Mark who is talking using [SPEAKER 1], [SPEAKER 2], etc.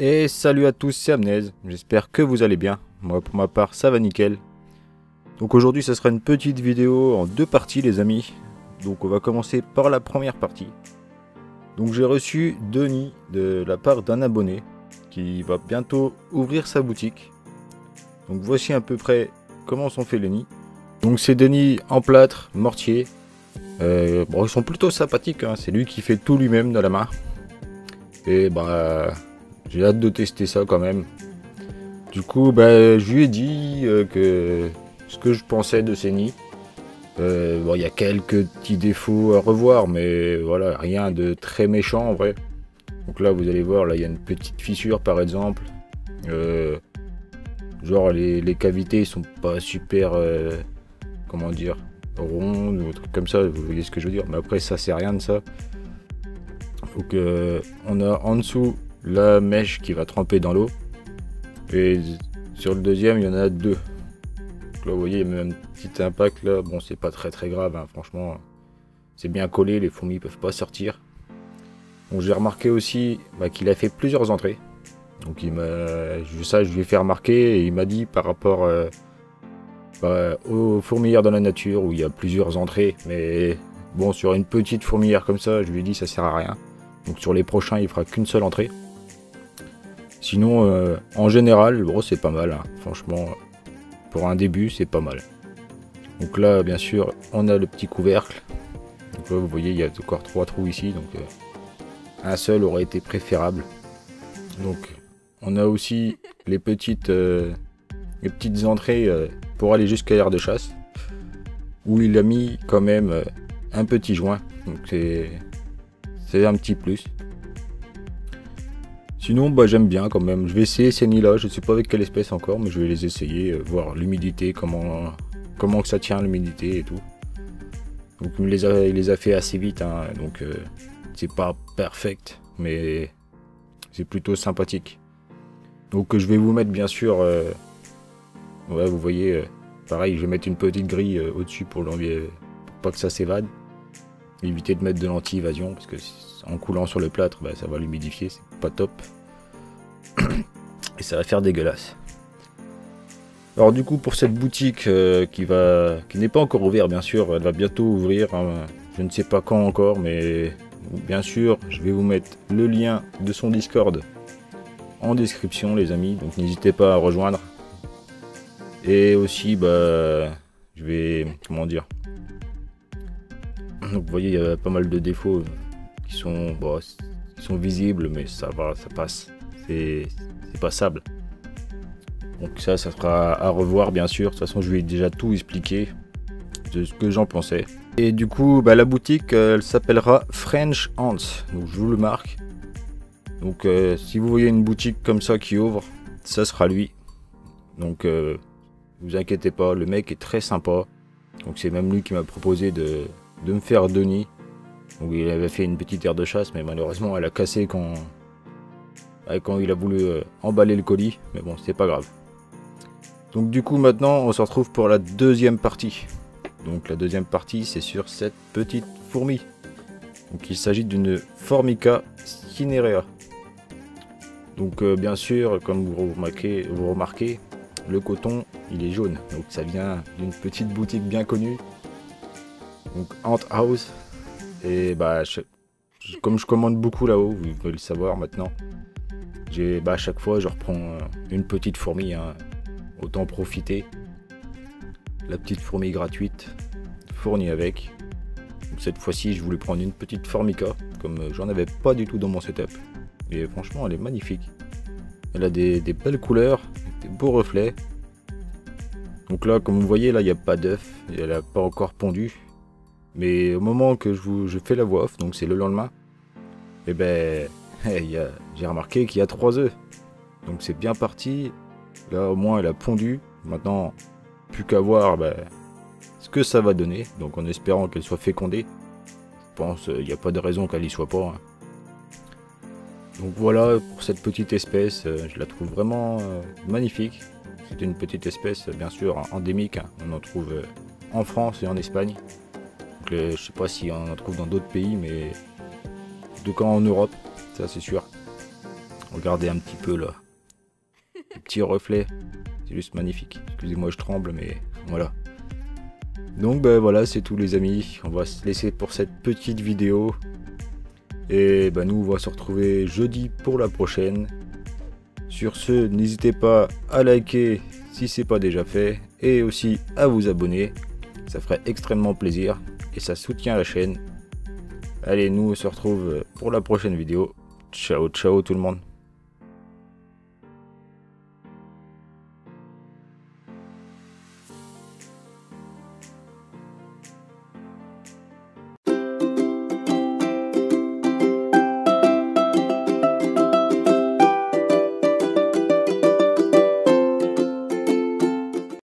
[SPEAKER 1] Et salut à tous, c'est Amnez, j'espère que vous allez bien. Moi pour ma part ça va nickel. Donc aujourd'hui ça sera une petite vidéo en deux parties les amis. Donc on va commencer par la première partie. Donc j'ai reçu Denis de la part d'un abonné qui va bientôt ouvrir sa boutique. Donc voici à peu près comment sont faits les nids. Donc c'est des nids en plâtre, mortier. Bon ils sont plutôt sympathiques, hein. C'est lui qui fait tout lui-même de la main. Et bah j'ai hâte de tester ça quand même. Du coup je lui ai dit que ce que je pensais de ces nids. Bon il y a quelques petits défauts à revoir mais voilà rien de très méchant en vrai. Donc là vous allez voir, là il y a une petite fissure par exemple. Genre les cavités sont pas super comment dire rondes ou un truc comme ça, vous voyez ce que je veux dire, mais après ça c'est rien de ça. Donc on a en dessous la mèche qui va tremper dans l'eau et sur le deuxième il y en a deux. Donc là vous voyez il y a même un petit impact là, bon c'est pas très grave hein, franchement c'est bien collé, les fourmis peuvent pas sortir. Donc j'ai remarqué aussi qu'il a fait plusieurs entrées. Donc il m'a ça je lui ai fait remarquer et il m'a dit par rapport aux fourmilières dans la nature où il y a plusieurs entrées, mais bon sur une petite fourmilière comme ça je lui ai dit ça sert à rien. Donc sur les prochains il fera qu'une seule entrée. Sinon en général bon, c'est pas mal hein. Franchement pour un début c'est pas mal. Donc là bien sûr on a le petit couvercle. Donc là vous voyez il y a encore 3 trous ici, donc un seul aurait été préférable. Donc on a aussi les petites entrées pour aller jusqu'à l'aire de chasse, où il a mis quand même un petit joint, donc c'est un petit plus. Sinon j'aime bien quand même, je vais essayer ces nids là, je ne sais pas avec quelle espèce encore, mais je vais les essayer, voir l'humidité, comment que ça tient l'humidité et tout. Donc il les a fait assez vite hein, donc c'est pas perfect mais c'est plutôt sympathique. Donc je vais vous mettre bien sûr ouais vous voyez pareil je vais mettre une petite grille au-dessus pour pas que ça s'évade. Éviter de mettre de l'anti-évasion parce que en coulant sur le plâtre ça va l'humidifier, c'est pas top. Et ça va faire dégueulasse. Alors du coup pour cette boutique qui n'est pas encore ouverte bien sûr, elle va bientôt ouvrir hein. Je ne sais pas quand encore mais bien sûr je vais vous mettre le lien de son Discord en description les amis, donc n'hésitez pas à rejoindre. Et aussi je vais comment dire, donc vous voyez il y a pas mal de défauts qui sont visibles mais ça va, ça passe, c'est passable. Donc ça sera à revoir bien sûr, de toute façon je lui ai déjà tout expliqué de ce que j'en pensais. Et du coup la boutique elle s'appellera French Ants, donc je vous le marque. Donc si vous voyez une boutique comme ça qui ouvre, ça sera lui. Donc vous inquiétez pas, le mec est très sympa. Donc c'est même lui qui m'a proposé de me faire deux nids. Donc il avait fait une petite aire de chasse mais malheureusement elle a cassé quand il a voulu emballer le colis. Mais bon c'est pas grave. Donc du coup maintenant on se retrouve pour la deuxième partie. Donc la deuxième partie c'est sur cette petite fourmi. Donc il s'agit d'une Formica cinerea. Donc bien sûr comme vous remarquez le coton il est jaune. Donc ça vient d'une petite boutique bien connue. Donc Ant House. Et comme je commande beaucoup là-haut, vous pouvez le savoir maintenant. À chaque fois je reprends une petite fourmi hein. Autant profiter. La petite fourmi gratuite fournie avec. Donc, cette fois-ci je voulais prendre une petite Formica comme j'en avais pas du tout dans mon setup. Et franchement elle est magnifique. Elle a des belles couleurs, des beaux reflets. Donc là comme vous voyez là il n'y a pas d'œuf, elle n'a pas encore pondu. Mais au moment que je fais la voix off, donc c'est le lendemain, et j'ai remarqué qu'il y a 3 œufs. Donc c'est bien parti. Là au moins elle a pondu. Maintenant plus qu'à voir ce que ça va donner. Donc en espérant qu'elle soit fécondée. Je pense il n'y a pas de raison qu'elle y soit pas hein. Donc voilà pour cette petite espèce, je la trouve vraiment magnifique. C'est une petite espèce bien sûr endémique hein. On en trouve en France et en Espagne. Donc, je sais pas si on en trouve dans d'autres pays mais en tout cas en Europe, ça c'est sûr. Regardez un petit peu là. Le petit reflet. C'est juste magnifique. Excusez-moi, je tremble, mais voilà. Donc ben voilà, c'est tout les amis. On va se laisser pour cette petite vidéo. Et ben nous, on va se retrouver jeudi pour la prochaine. Sur ce, n'hésitez pas à liker si c'est pas déjà fait. Et aussi à vous abonner. Ça ferait extrêmement plaisir. Et ça soutient la chaîne. Allez, nous on se retrouve pour la prochaine vidéo. Ciao, ciao tout le monde.